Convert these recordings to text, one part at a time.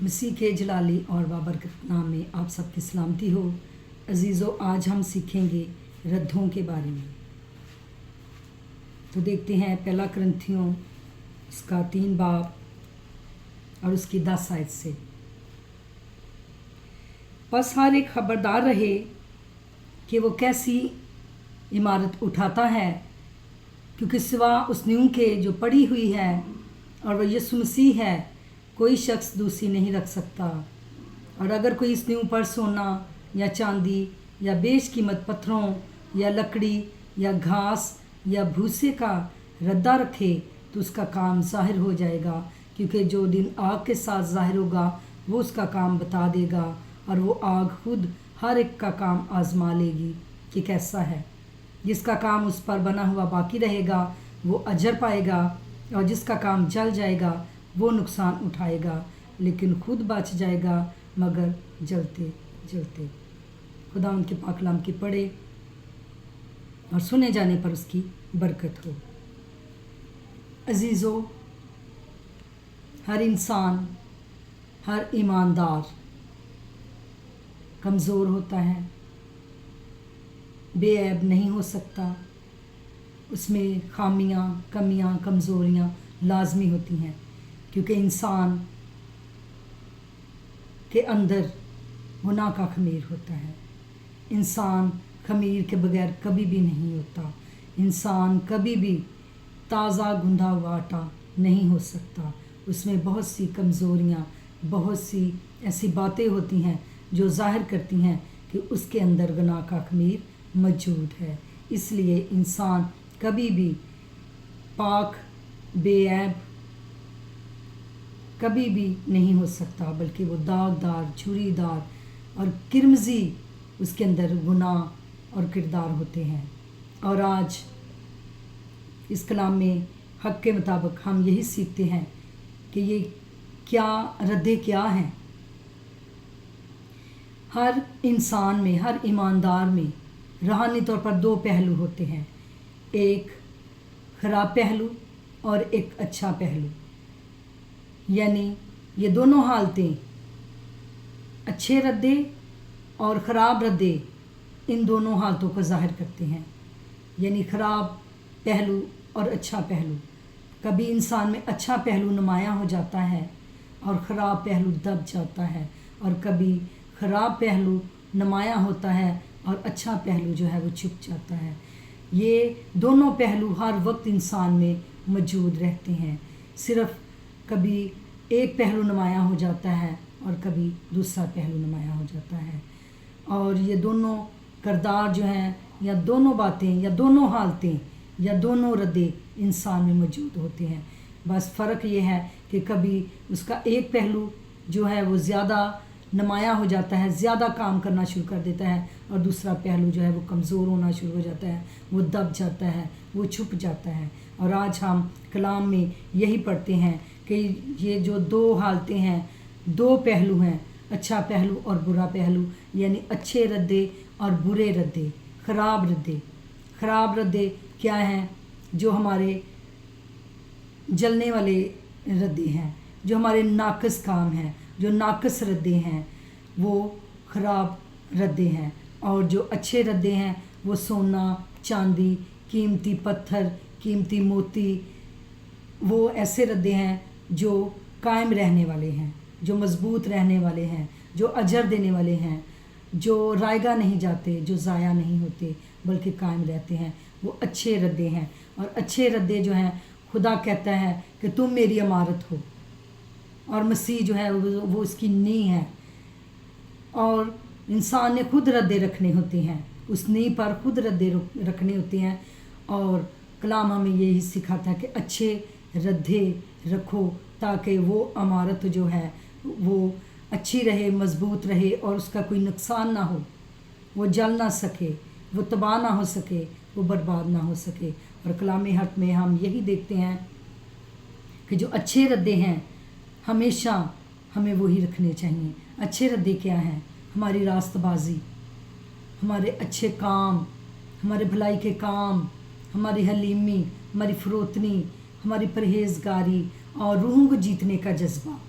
मसीह के जलाली और बाबरकत नाम में आप सबकी सलामती हो। अजीज़ों, आज हम सीखेंगे रद्दों के बारे में। तो देखते हैं पहला करंथियों उसका 3 बाब और उसकी 10 आयत से। बस हर एक खबरदार रहे कि वो कैसी इमारत उठाता है, क्योंकि सिवा उस नींव के जो पड़ी हुई है और वह यीशु मसीह है, कोई शख्स दूसरी नहीं रख सकता। और अगर कोई इस नींव पर सोना या चांदी या बेशकीमत पत्थरों या लकड़ी या घास या भूसे का रद्दा रखे तो उसका काम जाहिर हो जाएगा, क्योंकि जो दिन आग के साथ जाहिर होगा वो उसका काम बता देगा, और वो आग खुद हर एक का काम आजमा लेगी कि कैसा है। जिसका काम उस पर बना हुआ बाकी रहेगा वो अजर पाएगा, और जिसका काम जल जाएगा वो नुकसान उठाएगा, लेकिन खुद बच जाएगा मगर जलते जलते। खुदा उनके पाक कलाम की पढ़े और सुने जाने पर उसकी बरकत हो। अजीज़ों, हर इंसान, हर ईमानदार कमज़ोर होता है, बेऐब नहीं हो सकता। उसमें खामियां, कमियां, कमज़ोरियां लाजमी होती हैं, क्योंकि इंसान के अंदर गुनाह का खमीर होता है। इंसान खमीर के बगैर कभी भी नहीं होता। इंसान कभी भी ताज़ा गुंदा हुआ आटा नहीं हो सकता। उसमें बहुत सी कमज़ोरियां, बहुत सी ऐसी बातें होती हैं जो जाहिर करती हैं कि उसके अंदर गुनाह का खमीर मौजूद है। इसलिए इंसान कभी भी पाक, बेऐब कभी भी नहीं हो सकता, बल्कि वो दागदार, झुर्रीदार और किरमजी उसके अंदर गुनाह और किरदार होते हैं। और आज इस कलाम में हक़ के मुताबिक हम यही सीखते हैं कि ये क्या रद्दे क्या हैं। हर इंसान में, हर ईमानदार में रूहानी तौर पर 2 पहलू होते हैं, एक ख़राब पहलू और एक अच्छा पहलू। यानी ये दोनों हालतें, अच्छे रद्दे और ख़राब रद्दे, इन दोनों हालतों को ज़ाहिर करते हैं। यानी ख़राब पहलू और अच्छा पहलू। कभी इंसान में अच्छा पहलू नुमायाँ हो जाता है और ख़राब पहलू दब जाता है, और कभी ख़राब पहलू नुमायाँ होता है और अच्छा पहलू जो है वो छुप जाता है। ये दोनों पहलू हर वक्त इंसान में मौजूद रहते हैं। सिर्फ़ कभी एक पहलू नुमायाँ हो जाता है और कभी दूसरा पहलू नुमायाँ हो जाता है। और ये दोनों किरदार जो हैं, या दोनों बातें, या दोनों हालतें, या दोनों रद्दे इंसान में मौजूद होते हैं। बस फ़र्क ये है कि कभी उसका एक पहलू जो है वो ज़्यादा नुमायाँ हो जाता है, ज़्यादा काम करना शुरू कर देता है, और दूसरा पहलू जो है वो कमज़ोर होना शुरू हो जाता है, वो दब जाता है, वो छुप जाता है। और आज हम कलाम में यही पढ़ते हैं कि ये जो 2 हालतें हैं, 2 पहलू हैं, अच्छा पहलू और बुरा पहलू। यानी अच्छे रद्दे और बुरे रद्दे, ख़राब रद्दे। ख़राब रद्दे क्या हैं? जो हमारे जलने वाले रद्दे हैं, जो हमारे नाक़िस काम हैं, जो नाक़िस रद्दे हैं, वो ख़राब रद्दे हैं। और जो अच्छे रद्दे हैं वो सोना, चांदी, कीमती पत्थर, कीमती मोती, वो ऐसे रद्दे हैं जो कायम रहने वाले हैं, जो मज़बूत रहने वाले हैं, जो अजर देने वाले हैं, जो रायगा नहीं जाते, जो ज़ाया नहीं होते बल्कि कायम रहते हैं। वो अच्छे रद्दे हैं। और अच्छे रद्दे जो हैं, खुदा कहता है कि तुम मेरी इमारत हो, और मसीह जो है वो उसकी नींव है। और इंसान ने खुद रद्दे रखने होते हैं, उस नींव पर खुद रद्दे रखने होते हैं। और कलाम हमें यही सिखाता है कि अच्छे रद्दे रखो, ताकि वो इमारत जो है वो अच्छी रहे, मज़बूत रहे, और उसका कोई नुकसान ना हो, वो जल ना सके, वो तबाह ना हो सके, वो बर्बाद ना हो सके। और कलाम हक़ में हम यही देखते हैं कि जो अच्छे रद्दे हैं हमेशा हमें वही रखने चाहिए। अच्छे रद्दे क्या हैं? हमारी रास्तबाजी, हमारे अच्छे काम, हमारे भलाई के काम, हमारी हलीमी, हमारी फ़रोतनी, हमारी परहेज़गारी और रूहों को जीतने का जज्बा।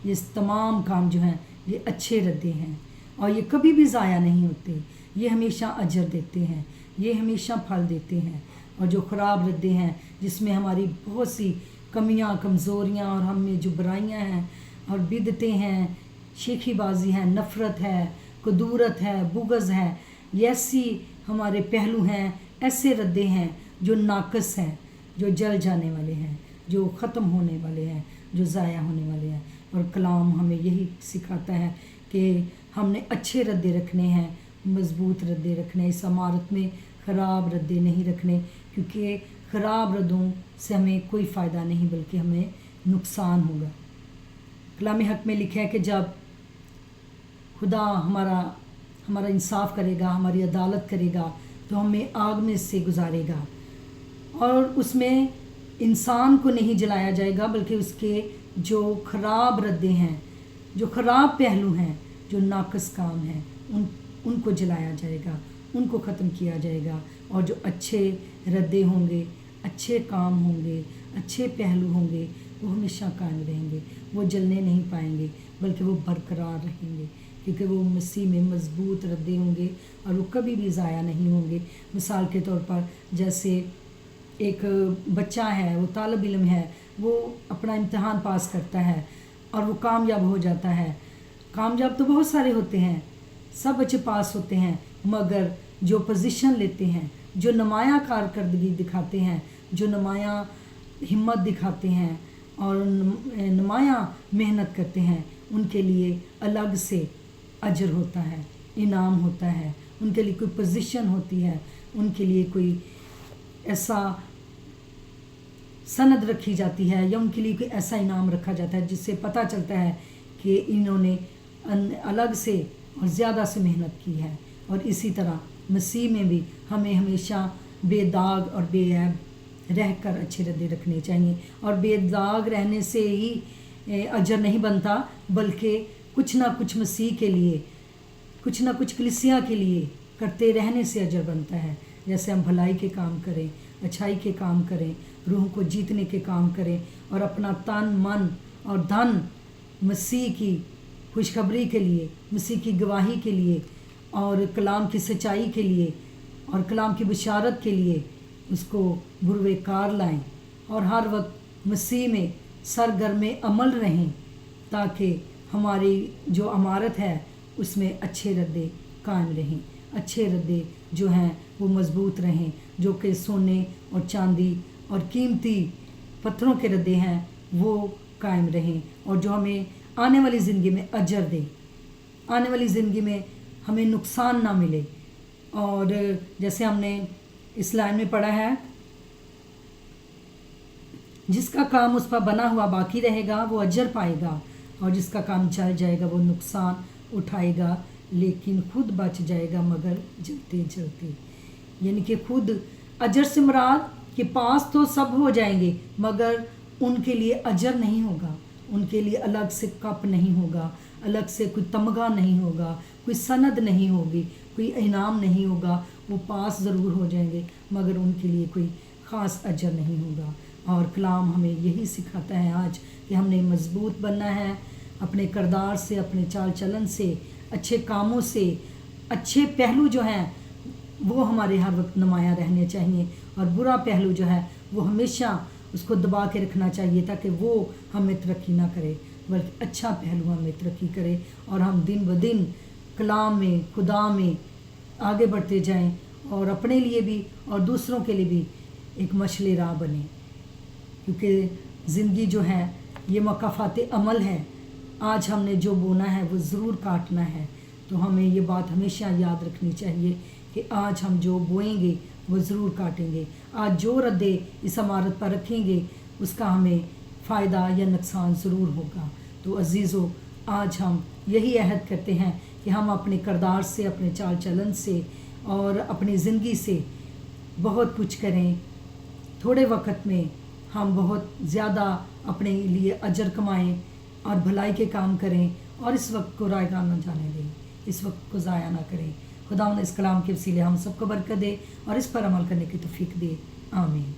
ये तमाम काम जो हैं ये अच्छे रद्दे हैं और ये कभी भी ज़ाया नहीं होते। ये हमेशा अजर देते हैं, ये हमेशा फल देते हैं। और जो ख़राब रद्दे हैं जिसमें हमारी बहुत सी कमियां, कमज़ोरियां और हम में जो बुराइयां हैं और बिदतें हैं, शेखीबाजी है, नफ़रत है, कदूरत है, बुग़्ज़ है, ये ऐसी हमारे पहलू हैं, ऐसे रद्दे हैं जो नाक़स हैं, जो जल जाने वाले हैं, जो ख़त्म होने वाले हैं, जो ज़ाया होने वाले हैं। और कलाम हमें यही सिखाता है कि हमने अच्छे रद्दे रखने हैं, मज़बूत रद्दे रखने हैं। इस इमारत में ख़राब रद्दे नहीं रखने, क्योंकि ख़राब रद्दों से हमें कोई फ़ायदा नहीं बल्कि हमें नुकसान होगा। कलाम हक में लिखा है कि जब खुदा हमारा इंसाफ करेगा, हमारी अदालत करेगा, तो हमें आग में से गुजारेगा और उसमें इंसान को नहीं जलाया जाएगा बल्कि उसके जो ख़राब रद्दे हैं, जो ख़राब पहलू हैं, जो नाक़स काम हैं, उनको जलाया जाएगा, उनको ख़त्म किया जाएगा। और जो अच्छे रद्दे होंगे, अच्छे काम होंगे, अच्छे पहलू होंगे, वो हमेशा कायम रहेंगे, वो जलने नहीं पाएंगे बल्कि वो बरकरार रहेंगे, क्योंकि वो मसीह में मज़बूत रद्दे होंगे और वो कभी भी ज़ाया नहीं होंगे। मिसाल के तौर पर जैसे एक बच्चा है, वो तालिब इल्म है, वो अपना इम्तिहान पास करता है और वो कामयाब हो जाता है। कामयाब तो बहुत सारे होते हैं, सब बच्चे पास होते हैं, मगर जो पोजीशन लेते हैं, जो नुमायाँ कारकर्दगी दिखाते हैं, जो नुमायाँ हिम्मत दिखाते हैं और नुमायाँ मेहनत करते हैं, उनके लिए अलग से अजर होता है, इनाम होता है, उनके लिए कोई पोजीशन होती है, उनके लिए कोई ऐसा सनद रखी जाती है या उनके लिए कोई ऐसा इनाम रखा जाता है जिससे पता चलता है कि इन्होंने अलग से और ज़्यादा से मेहनत की है। और इसी तरह मसीह में भी हमें हमेशा बेदाग और बेऐब रहकर अच्छे रद्दे रखने चाहिए। और बेदाग रहने से ही अजर नहीं बनता, बल्कि कुछ ना कुछ मसीह के लिए, कुछ ना कुछ कलीसिया के लिए करते रहने से अजर बनता है। जैसे हम भलाई के काम करें, अच्छाई के काम करें, रूह को जीतने के काम करें और अपना तन, मन और धन मसीह की खुशखबरी के लिए, मसीह की गवाही के लिए और कलाम की सच्चाई के लिए और कलाम की बशारत के लिए उसको बुरवेकार लाएं और हर वक्त मसीह में सरगर्म अमल रहें, ताकि हमारी जो इमारत है उसमें अच्छे रद्दे कायम रहें, अच्छे रद्दे जो हैं वो मज़बूत रहें, जो कि सोने और चांदी और कीमती पत्थरों के रद्दे हैं वो कायम रहें और जो हमें आने वाली ज़िंदगी में अजर दें, आने वाली ज़िंदगी में हमें नुकसान ना मिले। और जैसे हमने इस लाइन में पढ़ा है, जिसका काम उस पर बना हुआ बाकी रहेगा वो अजर पाएगा और जिसका काम चल जाएगा वो नुकसान उठाएगा, लेकिन खुद बच जाएगा मगर जलते जलते। यानी कि खुद अजर से मुराद के पास तो सब हो जाएंगे मगर उनके लिए अजर नहीं होगा, उनके लिए अलग से कप नहीं होगा, अलग से कोई तमगा नहीं होगा, कोई सनद नहीं होगी, कोई इनाम नहीं होगा। वो पास ज़रूर हो जाएंगे मगर उनके लिए कोई ख़ास अजर नहीं होगा। और कलाम हमें यही सिखाता है आज कि हमने मज़बूत बनना है अपने किरदार से, अपने चाल चलन से, अच्छे कामों से। अच्छे पहलू जो हैं वो हमारे हर वक्त नुमायाँ रहने चाहिए और बुरा पहलू जो है वो हमेशा उसको दबा के रखना चाहिए ताकि वो हमें तरक्की ना करे, बल्कि अच्छा पहलू हमें तरक्की करे और हम दिन ब दिन कलाम में, खुदा में आगे बढ़ते जाएं और अपने लिए भी और दूसरों के लिए भी एक मशले राह बने। क्योंकि ज़िंदगी जो है ये मकाफ़ात अमल है, आज हमने जो बोना है वो ज़रूर काटना है। तो हमें ये बात हमेशा याद रखनी चाहिए कि आज हम जो बोएंगे वो ज़रूर काटेंगे। आज जो रद्दे इस इमारत पर रखेंगे उसका हमें फ़ायदा या नुकसान ज़रूर होगा। तो अज़ीज़ों, आज हम यही अहद करते हैं कि हम अपने किरदार से, अपने चाल चलन से और अपनी ज़िंदगी से बहुत कुछ करें। थोड़े वक्त में हम बहुत ज़्यादा अपने लिए अजर कमाएं और भलाई के काम करें और इस वक्त को रायगा न जाने दें, इस वक्त को ज़ाया ना करें। खुदा इस कलाम के वसीले हम सबको बरकत दे और इस पर अमल करने की तौफीक दे। आमीन।